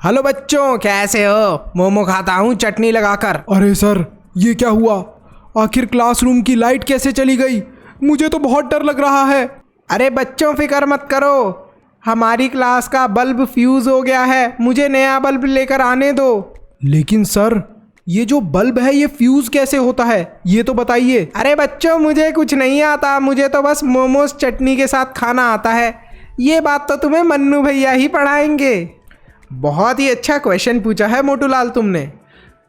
Hello बच्चों, कैसे हो? मोमो खाता हूँ चटनी लगाकर। अरे सर, ये क्या हुआ? आखिर क्लासरूम की लाइट कैसे चली गई? मुझे तो बहुत डर लग रहा है। अरे बच्चों, फिक्र मत करो, हमारी क्लास का बल्ब फ्यूज हो गया है, मुझे नया बल्ब लेकर आने दो। लेकिन सर, ये जो बल्ब है ये फ्यूज कैसे होता है, ये तो बताइए। अरे बच्चों, मुझे कुछ नहीं आता, मुझे तो बस मोमोज चटनी के साथ खाना आता है। ये बात तो तुम्हें मन्नू भैया ही पढ़ाएंगे। बहुत ही अच्छा क्वेश्चन पूछा है मोटूलाल तुमने।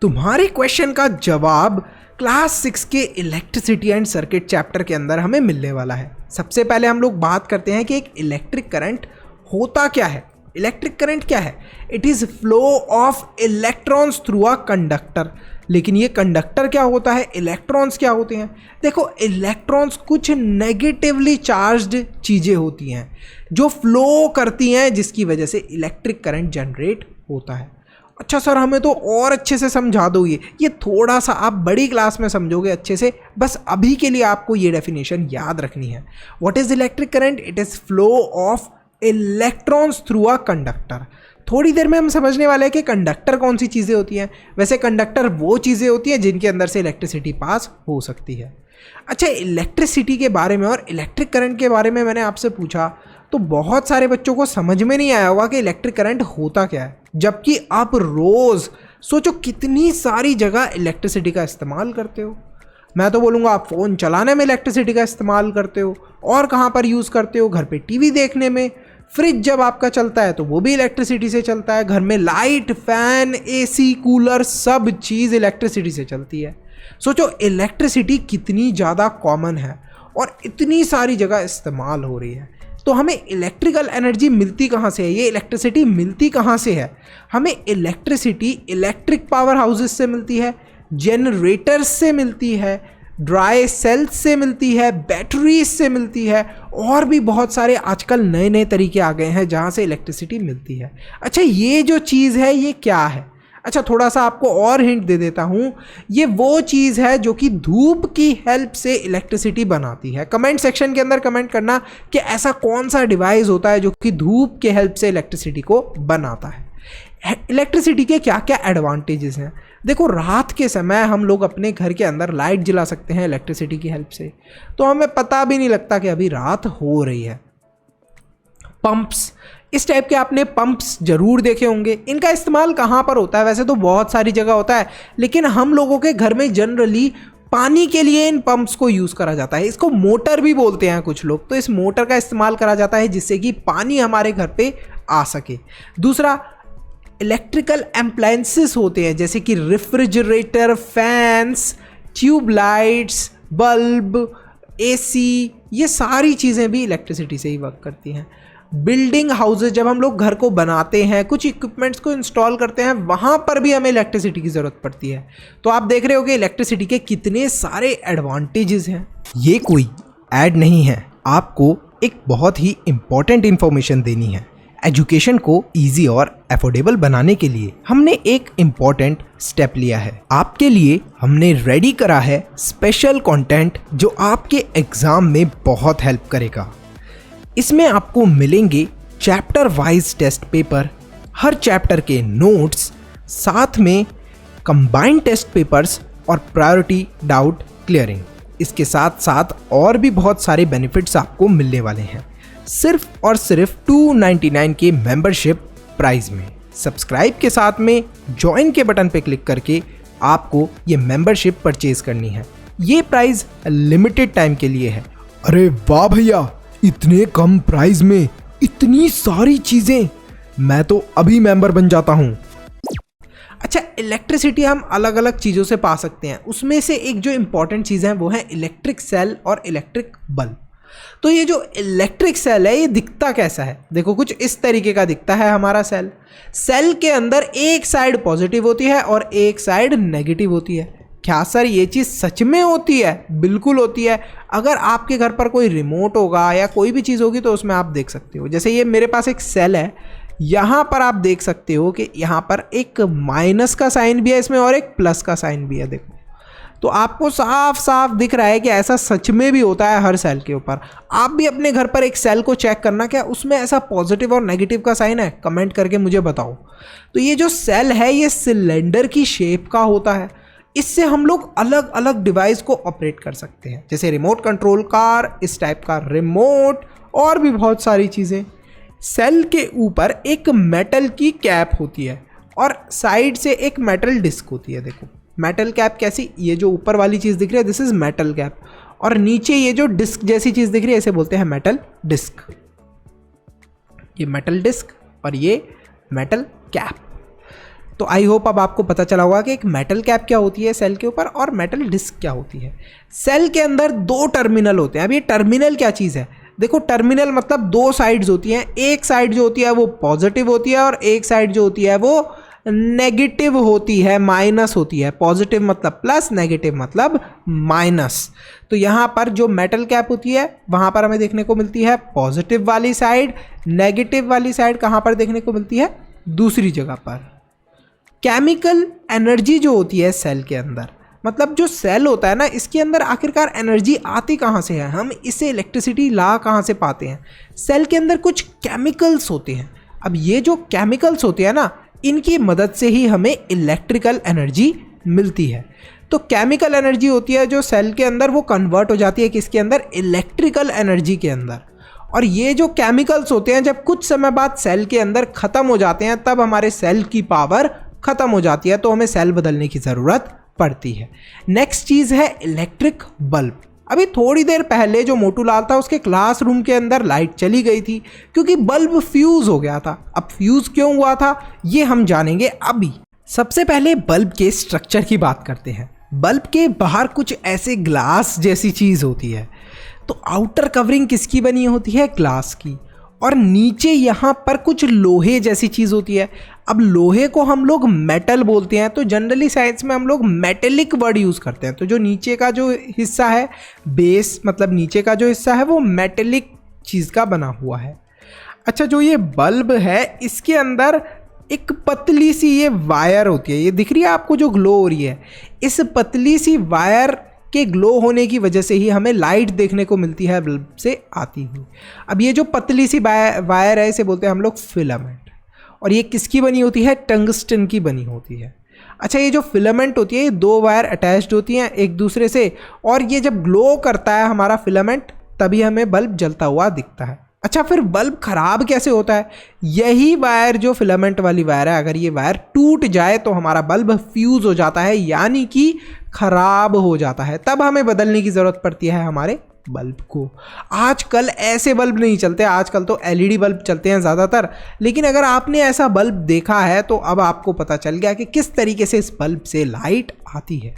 तुम्हारे क्वेश्चन का जवाब क्लास 6 के इलेक्ट्रिसिटी एंड सर्किट चैप्टर के अंदर हमें मिलने वाला है। सबसे पहले हम लोग बात करते हैं कि एक इलेक्ट्रिक करंट होता क्या है। इलेक्ट्रिक करंट क्या है? It is flow of electrons through a conductor. लेकिन ये कंडक्टर क्या होता है, इलेक्ट्रॉन्स क्या होते हैं? देखो, इलेक्ट्रॉन्स कुछ नेगेटिवली चार्ज्ड चीज़ें होती हैं जो फ्लो करती हैं, जिसकी वजह से इलेक्ट्रिक करंट जनरेट होता है। अच्छा सर, हमें तो और अच्छे से समझा दो। ये थोड़ा सा आप बड़ी क्लास में समझोगे अच्छे से, बस अभी के लिए आपको ये डेफिनेशन याद रखनी है। What is electric current? It is flow of electrons through a conductor. थोड़ी देर में हम समझने वाले हैं कि कंडक्टर कौन सी चीज़ें होती हैं। वैसे कंडक्टर वो चीज़ें होती हैं जिनके अंदर से इलेक्ट्रिसिटी पास हो सकती है। अच्छा, इलेक्ट्रिसिटी के बारे में और इलेक्ट्रिक करंट के बारे में मैंने आपसे पूछा तो बहुत सारे बच्चों को समझ में नहीं आया होगा कि इलेक्ट्रिक करंट होता क्या है, जबकि आप रोज़ सोचो कितनी सारी जगह इलेक्ट्रिसिटी का इस्तेमाल करते हो। मैं तो बोलूँगा आप फ़ोन चलाने में इलेक्ट्रिसिटी का इस्तेमाल करते हो, और कहाँ पर यूज़ करते हो? घर पे टीवी देखने में। फ्रिज जब आपका चलता है तो वो भी इलेक्ट्रिसिटी से चलता है। घर में लाइट, फैन, एसी, कूलर, सब चीज़ इलेक्ट्रिसिटी से चलती है। सोचो इलेक्ट्रिसिटी कितनी ज़्यादा कॉमन है और इतनी सारी जगह इस्तेमाल हो रही है। तो हमें इलेक्ट्रिकल एनर्जी मिलती कहाँ से है? ये इलेक्ट्रिसिटी मिलती कहाँ से है? हमें इलेक्ट्रिसिटी इलेक्ट्रिक पावर हाउसेस से मिलती है, जनरेटर्स से मिलती है, ड्राई सेल्स से मिलती है, बैटरीज से मिलती है, और भी बहुत सारे आजकल नए नए तरीके आ गए हैं जहाँ से इलेक्ट्रिसिटी मिलती है। अच्छा, ये जो चीज़ है ये क्या है? अच्छा, थोड़ा सा आपको और हिंट दे देता हूँ। ये वो चीज़ है जो कि धूप की हेल्प से इलेक्ट्रिसिटी बनाती है। कमेंट सेक्शन के अंदर कमेंट करना कि ऐसा कौन सा डिवाइस होता है जो कि धूप के हेल्प से इलेक्ट्रिसिटी को बनाता है। इलेक्ट्रिसिटी के क्या क्या एडवांटेजेस हैं? देखो, रात के समय हम लोग अपने घर के अंदर लाइट जला सकते हैं इलेक्ट्रिसिटी की हेल्प से, तो हमें पता भी नहीं लगता कि अभी रात हो रही है। पंप्स, इस टाइप के आपने पंप्स जरूर देखे होंगे। इनका इस्तेमाल कहाँ पर होता है? वैसे तो बहुत सारी जगह होता है, लेकिन हम लोगों के घर में जनरली पानी के लिए इन पंप्स को यूज़ करा जाता है। इसको मोटर भी बोलते हैं कुछ लोग। तो इस मोटर का इस्तेमाल करा जाता है जिससे कि पानी हमारे घर पे आ सके। दूसरा, इलेक्ट्रिकल एप्लायंसेस होते हैं जैसे कि refrigerator, fans, tubelights, bulb, AC, ये सारी चीज़ें भी इलेक्ट्रिसिटी से ही वर्क करती हैं। बिल्डिंग हाउसेज, जब हम लोग घर को बनाते हैं, कुछ इक्विपमेंट्स को इंस्टॉल करते हैं, वहाँ पर भी हमें इलेक्ट्रिसिटी की ज़रूरत पड़ती है। तो आप देख रहे हो कि इलेक्ट्रिसिटी के कितने सारे एडवांटेजेस हैं। ये कोई ऐड नहीं है, आपको एक बहुत ही इम्पॉर्टेंट इन्फॉर्मेशन देनी है। एजुकेशन को इजी और अफोर्डेबल बनाने के लिए हमने एक इम्पॉर्टेंट स्टेप लिया है। आपके लिए हमने रेडी करा है स्पेशल कंटेंट जो आपके एग्जाम में बहुत हेल्प करेगा। इसमें आपको मिलेंगे चैप्टर वाइज टेस्ट पेपर, हर चैप्टर के नोट्स, साथ में कंबाइंड टेस्ट पेपर्स और प्रायोरिटी डाउट क्लियरिंग। इसके साथ साथ और भी बहुत सारे बेनिफिट्स आपको मिलने वाले हैं, सिर्फ और सिर्फ 299 के मेंबरशिप प्राइस में। सब्सक्राइब के साथ में ज्वाइन के बटन पे क्लिक करके आपको ये मेंबरशिप परचेज करनी है। ये प्राइस लिमिटेड टाइम के लिए है। अरे वाह भैया, इतने कम प्राइस में इतनी सारी चीजें, मैं तो अभी मेंबर बन जाता हूँ। अच्छा, इलेक्ट्रिसिटी हम अलग अलग चीज़ों से पा सकते हैं। उसमें से एक जो इम्पॉर्टेंट चीज़ है वो है इलेक्ट्रिक सेल और इलेक्ट्रिक बल्ब। तो ये जो इलेक्ट्रिक सेल है ये दिखता कैसा है? देखो, कुछ इस तरीके का दिखता है हमारा सेल। सेल के अंदर एक साइड पॉजिटिव होती है और एक साइड नेगेटिव होती है। क्या सर ये चीज़ सच में होती है? बिल्कुल होती है। अगर आपके घर पर कोई रिमोट होगा या कोई भी चीज़ होगी तो उसमें आप देख सकते हो। जैसे ये मेरे पास एक सेल है, यहाँ पर आप देख सकते हो कि यहाँ पर एक माइनस का साइन भी है इसमें और एक प्लस का साइन भी है। देखो, तो आपको साफ साफ दिख रहा है कि ऐसा सच में भी होता है हर सेल के ऊपर। आप भी अपने घर पर एक सेल को चेक करना, क्या उसमें ऐसा पॉजिटिव और नेगेटिव का साइन है, कमेंट करके मुझे बताओ। तो ये जो सेल है ये सिलेंडर की शेप का होता है। इससे हम लोग अलग अलग डिवाइस को ऑपरेट कर सकते हैं, जैसे रिमोट कंट्रोल कार, इस टाइप का रिमोट, और भी बहुत सारी चीज़ें। सेल के ऊपर एक मेटल की कैप होती है और साइड से एक मेटल डिस्क होती है। देखो मेटल कैप कैसी, ये जो ऊपर वाली चीज़ दिख रही है दिस इज मेटल कैप, और नीचे ये जो डिस्क जैसी चीज़ दिख रही है इसे बोलते हैं मेटल डिस्क। ये मेटल डिस्क और ये मेटल कैप। तो आई होप अब आपको पता चला होगा कि एक मेटल कैप क्या होती है सेल के ऊपर और मेटल डिस्क क्या होती है। सेल के अंदर दो टर्मिनल होते हैं। अब ये टर्मिनल क्या चीज़ है, देखो टर्मिनल मतलब दो साइड्स होती हैं। एक साइड जो होती है वो पॉजिटिव होती है और एक साइड जो होती है वो नेगेटिव होती है, माइनस होती है। पॉजिटिव मतलब प्लस, नेगेटिव मतलब माइनस। तो यहाँ पर जो मेटल कैप होती है वहाँ पर हमें देखने को मिलती है पॉजिटिव वाली साइड, नेगेटिव वाली साइड कहाँ पर देखने को मिलती है, दूसरी जगह पर। केमिकल एनर्जी जो होती है सेल के अंदर, मतलब जो सेल होता है ना इसके अंदर आखिरकार एनर्जी आती कहाँ से है, हम इसे इलेक्ट्रिसिटी ला कहाँ से पाते हैं। सेल के अंदर कुछ केमिकल्स होते हैं। अब ये जो केमिकल्स होते हैं ना इनकी मदद से ही हमें इलेक्ट्रिकल एनर्जी मिलती है। तो केमिकल एनर्जी होती है जो सेल के अंदर वो कन्वर्ट हो जाती है किसके अंदर, इलेक्ट्रिकल एनर्जी के अंदर। और ये जो केमिकल्स होते हैं जब कुछ समय बाद सेल के अंदर ख़त्म हो जाते हैं तब हमारे सेल की पावर ख़त्म हो जाती है, तो हमें सेल बदलने की ज़रूरत पड़ती है। नेक्स्ट चीज़ है इलेक्ट्रिक बल्ब। अभी थोड़ी देर पहले जो मोटू लाल था उसके क्लासरूम के अंदर लाइट चली गई थी क्योंकि बल्ब फ्यूज़ हो गया था। अब फ्यूज़ क्यों हुआ था ये हम जानेंगे अभी। सबसे पहले बल्ब के स्ट्रक्चर की बात करते हैं। बल्ब के बाहर कुछ ऐसे ग्लास जैसी चीज़ होती है। तो आउटर कवरिंग किसकी बनी होती है, ग्लास की, और नीचे यहाँ पर कुछ लोहे जैसी चीज़ होती है। अब लोहे को हम लोग मेटल बोलते हैं, तो जनरली साइंस में हम लोग मेटेलिक वर्ड यूज़ करते हैं। तो जो नीचे का जो हिस्सा है बेस, मतलब नीचे का जो हिस्सा है वो मेटेलिक चीज़ का बना हुआ है। अच्छा, जो ये बल्ब है इसके अंदर एक पतली सी ये वायर होती है, ये दिख रही है आपको जो ग्लो हो रही है। इस पतली सी वायर के ग्लो होने की वजह से ही हमें लाइट देखने को मिलती है बल्ब से आती हुई। अब ये जो पतली सी वायर है इसे बोलते हैं हम लोग फिलामेंट, और ये किसकी बनी होती है, टंगस्टन की बनी होती है। अच्छा, ये जो फिलामेंट होती है ये दो वायर अटैच्ड होती हैं एक दूसरे से, और ये जब ग्लो करता है हमारा फिलामेंट तभी हमें बल्ब जलता हुआ दिखता है। अच्छा, फिर बल्ब खराब कैसे होता है, यही वायर जो फिलामेंट वाली वायर है अगर ये वायर टूट जाए तो हमारा बल्ब फ्यूज़ हो जाता है, यानी कि खराब हो जाता है। तब हमें बदलने की ज़रूरत पड़ती है हमारे बल्ब को। आजकल ऐसे बल्ब नहीं चलते, आजकल तो एलईडी बल्ब चलते हैं ज़्यादातर। लेकिन अगर आपने ऐसा बल्ब देखा है तो अब आपको पता चल गया कि किस तरीके से इस बल्ब से लाइट आती है।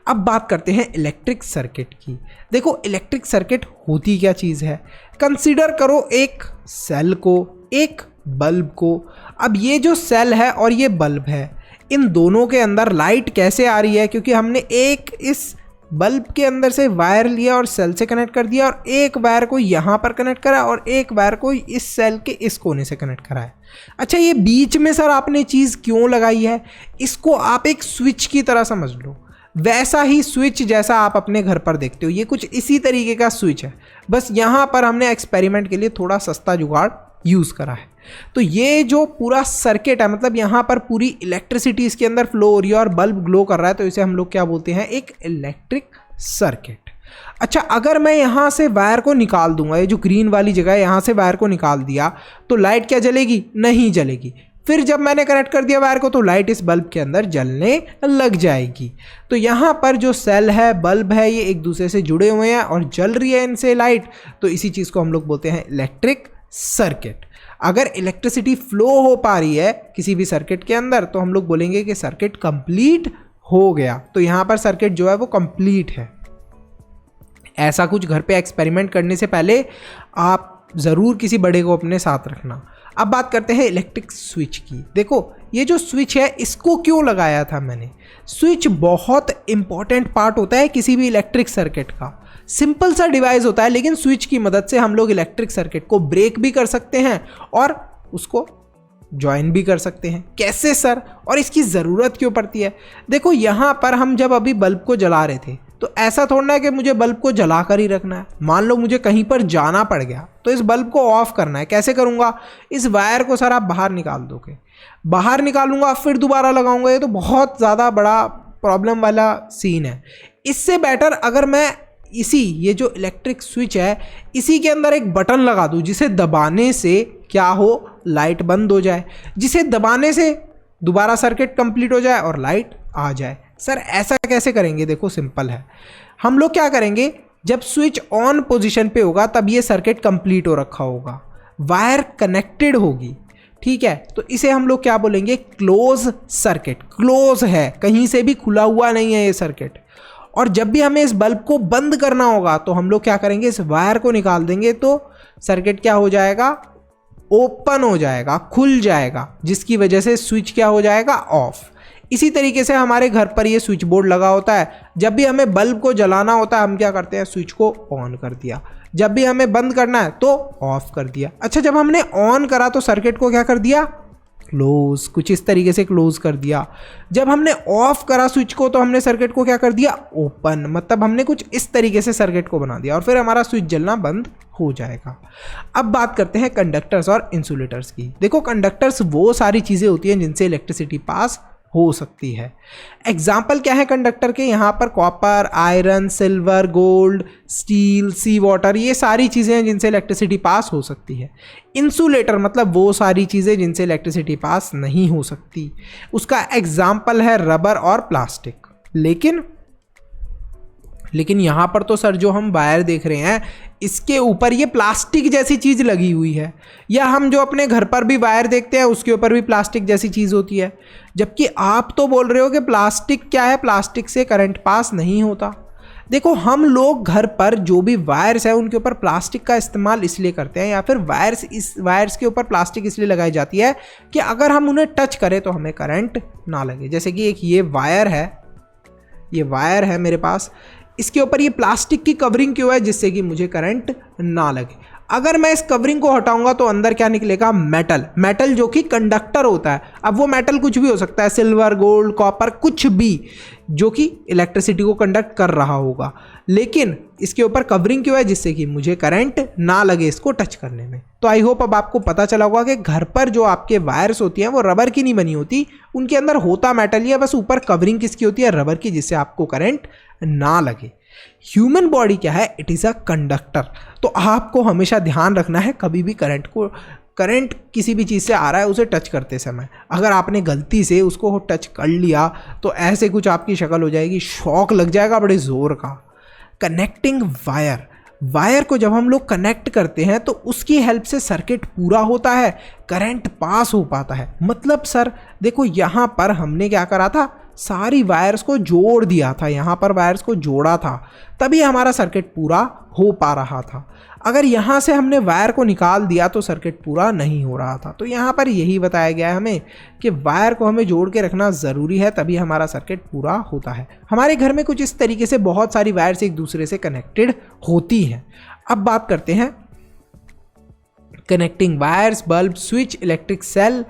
अब बात करते हैं इलेक्ट्रिक सर्किट की। देखो इलेक्ट्रिक सर्किट होती क्या चीज़ है, कंसीडर करो एक सेल को, एक बल्ब को। अब ये जो सेल है और ये बल्ब है, इन दोनों के अंदर लाइट कैसे आ रही है, क्योंकि हमने एक इस बल्ब के अंदर से वायर लिया और सेल से कनेक्ट कर दिया, और एक वायर को यहाँ पर कनेक्ट करा और एक वायर को इस सेल के इस कोने से कनेक्ट करा है। अच्छा, ये बीच में सर आपने चीज़ क्यों लगाई है, इसको आप एक स्विच की तरह समझ लो। वैसा ही स्विच जैसा आप अपने घर पर देखते हो, ये कुछ इसी तरीके का स्विच है, बस यहाँ पर हमने एक्सपेरिमेंट के लिए थोड़ा सस्ता जुगाड़ यूज़ करा है। तो ये जो पूरा सर्किट है, मतलब यहाँ पर पूरी इलेक्ट्रिसिटी इसके अंदर फ्लो हो रही है और बल्ब ग्लो कर रहा है, तो इसे हम लोग क्या बोलते हैं, एक इलेक्ट्रिक सर्किट। अच्छा, अगर मैं यहाँ से वायर को निकाल दूंगा, ये जो ग्रीन वाली जगह है यहाँ से वायर को निकाल दिया तो लाइट क्या जलेगी, नहीं जलेगी। फिर जब मैंने कनेक्ट कर दिया वायर को तो लाइट इस बल्ब के अंदर जलने लग जाएगी। तो यहाँ पर जो सेल है, बल्ब है, ये एक दूसरे से जुड़े हुए हैं और जल रही है इनसे लाइट, तो इसी चीज़ को हम लोग बोलते हैं इलेक्ट्रिक सर्किट। अगर इलेक्ट्रिसिटी फ्लो हो पा रही है किसी भी सर्किट के अंदर तो हम लोग बोलेंगे कि सर्किट कंप्लीट हो गया। तो यहाँ पर सर्किट जो है वो कंप्लीट है। ऐसा कुछ घर पे एक्सपेरिमेंट करने से पहले आप ज़रूर किसी बड़े को अपने साथ रखना। अब बात करते हैं इलेक्ट्रिक स्विच की। देखो ये जो स्विच है इसको क्यों लगाया था मैंने, स्विच बहुत इंपॉर्टेंट पार्ट होता है किसी भी इलेक्ट्रिक सर्किट का। सिंपल सा डिवाइस होता है लेकिन स्विच की मदद से हम लोग इलेक्ट्रिक सर्किट को ब्रेक भी कर सकते हैं और उसको ज्वाइन भी कर सकते हैं। कैसे सर, और इसकी ज़रूरत क्यों पड़ती है? देखो यहाँ पर हम जब अभी बल्ब को जला रहे थे तो ऐसा थोड़ा है कि मुझे बल्ब को जला कर ही रखना है। मान लो मुझे कहीं पर जाना पड़ गया तो इस बल्ब को ऑफ करना है। कैसे करूँगा? इस वायर को सर आप बाहर निकाल दोगे, बाहर निकालूंगा फिर दोबारा लगाऊंगा, ये तो बहुत ज़्यादा बड़ा प्रॉब्लम वाला सीन है। इससे बेटर अगर मैं ये जो इलेक्ट्रिक स्विच है इसी के अंदर एक बटन लगा दूं जिसे दबाने से क्या हो, लाइट बंद हो जाए, जिसे दबाने से दोबारा सर्किट कंप्लीट हो जाए और लाइट आ जाए। सर ऐसा कैसे करेंगे? देखो सिंपल है। हम लोग क्या करेंगे, जब स्विच ऑन पोजीशन पे होगा तब ये सर्किट कंप्लीट हो रखा होगा, वायर कनेक्टेड होगी, ठीक है, तो इसे हम लोग क्या बोलेंगे, क्लोज सर्किट। क्लोज है, कहीं से भी खुला हुआ नहीं है ये सर्किट। और जब भी हमें इस बल्ब को बंद करना होगा तो हम लोग क्या करेंगे, इस वायर को निकाल देंगे तो सर्किट क्या हो जाएगा, ओपन हो जाएगा, खुल जाएगा, जिसकी वजह से स्विच क्या हो जाएगा, ऑफ। इसी तरीके से हमारे घर पर ये स्विच बोर्ड लगा होता है। जब भी हमें बल्ब को जलाना होता है हम क्या करते हैं, स्विच को ऑन कर दिया, जब भी हमें बंद करना है तो ऑफ कर दिया। अच्छा, जब हमने ऑन करा तो सर्किट को क्या कर दिया, क्लोज, कुछ इस तरीके से क्लोज कर दिया। जब हमने ऑफ करा स्विच को तो हमने सर्किट को क्या कर दिया, ओपन, मतलब हमने कुछ इस तरीके से सर्किट को बना दिया और फिर हमारा स्विच जलना बंद हो जाएगा। अब बात करते हैं कंडक्टर्स और इंसुलेटर्स की। देखो कंडक्टर्स वो सारी चीज़ें होती हैं जिनसे इलेक्ट्रिसिटी पास हो सकती है। एग्जाम्पल क्या है कंडक्टर के, यहाँ पर copper, iron, silver, gold, steel, sea water, ये सारी चीज़ें हैं जिनसे इलेक्ट्रिसिटी पास हो सकती है। इंसुलेटर मतलब वो सारी चीज़ें जिनसे इलेक्ट्रिसिटी पास नहीं हो सकती। उसका एग्जाम्पल है रबर और प्लास्टिक। लेकिन यहाँ पर तो सर जो हम वायर देख रहे हैं इसके ऊपर ये प्लास्टिक जैसी चीज़ लगी हुई है, या हम जो अपने घर पर भी वायर देखते हैं उसके ऊपर भी प्लास्टिक जैसी चीज़ होती है। जबकि आप तो बोल रहे हो कि प्लास्टिक क्या है, प्लास्टिक से करंट पास नहीं होता। देखो हम लोग घर पर जो भी वायर्स है उनके ऊपर प्लास्टिक का इस्तेमाल इसलिए करते हैं, या फिर वायर्स के ऊपर प्लास्टिक इसलिए लगाई जाती है कि अगर हम उन्हें टच करें तो हमें करंट ना लगे। जैसे कि एक ये वायर है मेरे पास, इसके ऊपर ये प्लास्टिक की कवरिंग क्यों है, जिससे कि मुझे करंट ना लगे। अगर मैं इस कवरिंग को हटाऊंगा तो अंदर क्या निकलेगा, मेटल जो कि कंडक्टर होता है। अब वो मेटल कुछ भी हो सकता है, सिल्वर, गोल्ड, कॉपर, कुछ भी जो कि इलेक्ट्रिसिटी को कंडक्ट कर रहा होगा। लेकिन इसके ऊपर कवरिंग क्यों है, जिससे कि मुझे करंट ना लगे इसको टच करने में। तो आई होप अब आपको पता चला होगा कि घर पर जो आपके वायर्स होती हैं वो रबर की नहीं बनी होती, उनके अंदर होता मेटल ही है, बस ऊपर कवरिंग किसकी होती है, रबर की, जिससे आपको करंट ना लगे। ह्यूमन बॉडी क्या है, इट इज़ अ कंडक्टर। तो आपको हमेशा ध्यान रखना है, कभी भी करंट किसी भी चीज़ से आ रहा है उसे टच करते समय अगर आपने गलती से उसको टच कर लिया तो ऐसे कुछ आपकी शक्ल हो जाएगी, शॉक लग जाएगा बड़े ज़ोर का। कनेक्टिंग वायर को जब हम लोग कनेक्ट करते हैं तो उसकी हेल्प से सर्किट पूरा होता है, करंट पास हो पाता है। मतलब सर देखो यहाँ पर हमने क्या करा था, सारी वायर्स को जोड़ दिया था, यहाँ पर वायर्स को जोड़ा था, तभी हमारा सर्किट पूरा हो पा रहा था। अगर यहाँ से हमने वायर को निकाल दिया तो सर्किट पूरा नहीं हो रहा था। तो यहाँ पर यही बताया गया है हमें कि वायर को हमें जोड़ के रखना ज़रूरी है, तभी हमारा सर्किट पूरा होता है। हमारे घर में कुछ इस तरीके से बहुत सारी वायर्स एक दूसरे से कनेक्टेड होती हैं। अब बात करते हैं connecting wires, bulb, switch, electric cell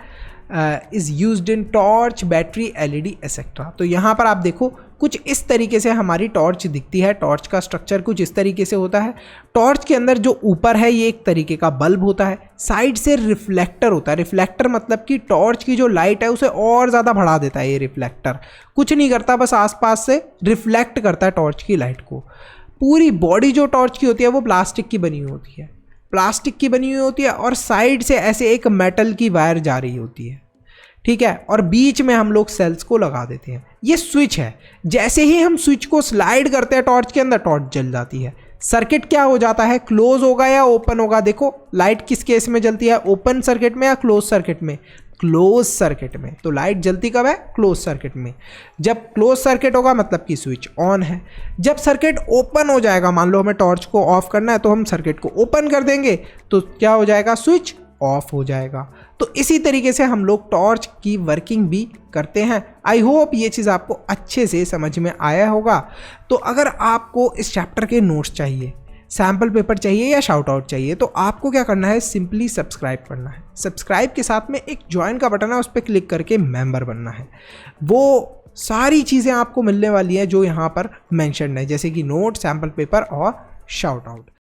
is used in torch, battery, LED etcetera. तो यहाँ पर आप देखो कुछ इस तरीके से हमारी टॉर्च दिखती है। टॉर्च का स्ट्रक्चर कुछ इस तरीके से होता है। टॉर्च के अंदर जो ऊपर है ये एक तरीके का बल्ब होता है, साइड से रिफ्लेक्टर होता है। रिफ्लेक्टर मतलब कि टॉर्च की जो लाइट है उसे और ज़्यादा बढ़ा देता है। ये रिफ्लेक्टर कुछ नहीं करता, बस आसपास से रिफ्लेक्ट करता है टॉर्च की लाइट को। पूरी बॉडी जो टॉर्च की होती है वो प्लास्टिक की बनी हुई होती है, और साइड से ऐसे एक मेटल की वायर जा रही होती है, ठीक है, और बीच में हम लोग सेल्स को लगा देते हैं। ये स्विच है, जैसे ही हम स्विच को स्लाइड करते हैं टॉर्च के अंदर, टॉर्च जल जाती है। सर्किट क्या हो जाता है, क्लोज होगा या ओपन होगा। देखो लाइट किस केस में जलती है, ओपन सर्किट में या क्लोज सर्किट में, क्लोज सर्किट में। तो लाइट जलती कब है, क्लोज सर्किट में। जब क्लोज सर्किट होगा मतलब कि स्विच ऑन है। जब सर्किट ओपन हो जाएगा, मान लो हमें टॉर्च को ऑफ करना है तो हम सर्किट को ओपन कर देंगे तो क्या हो जाएगा, स्विच ऑफ हो जाएगा। तो इसी तरीके से हम लोग टॉर्च की वर्किंग भी करते हैं। आई होप ये चीज़ आपको अच्छे से समझ में आया होगा। तो अगर आपको इस चैप्टर के नोट्स चाहिए, सैम्पल पेपर चाहिए या शाउट आउट चाहिए, तो आपको क्या करना है, सिंपली सब्सक्राइब करना है। सब्सक्राइब के साथ में एक ज्वाइन का बटन है, उस पर क्लिक करके मेंबर बनना है। वो सारी चीज़ें आपको मिलने वाली हैं जो यहाँ पर मेंशन है, जैसे कि नोट, सैम्पल पेपर और शाउट आउट।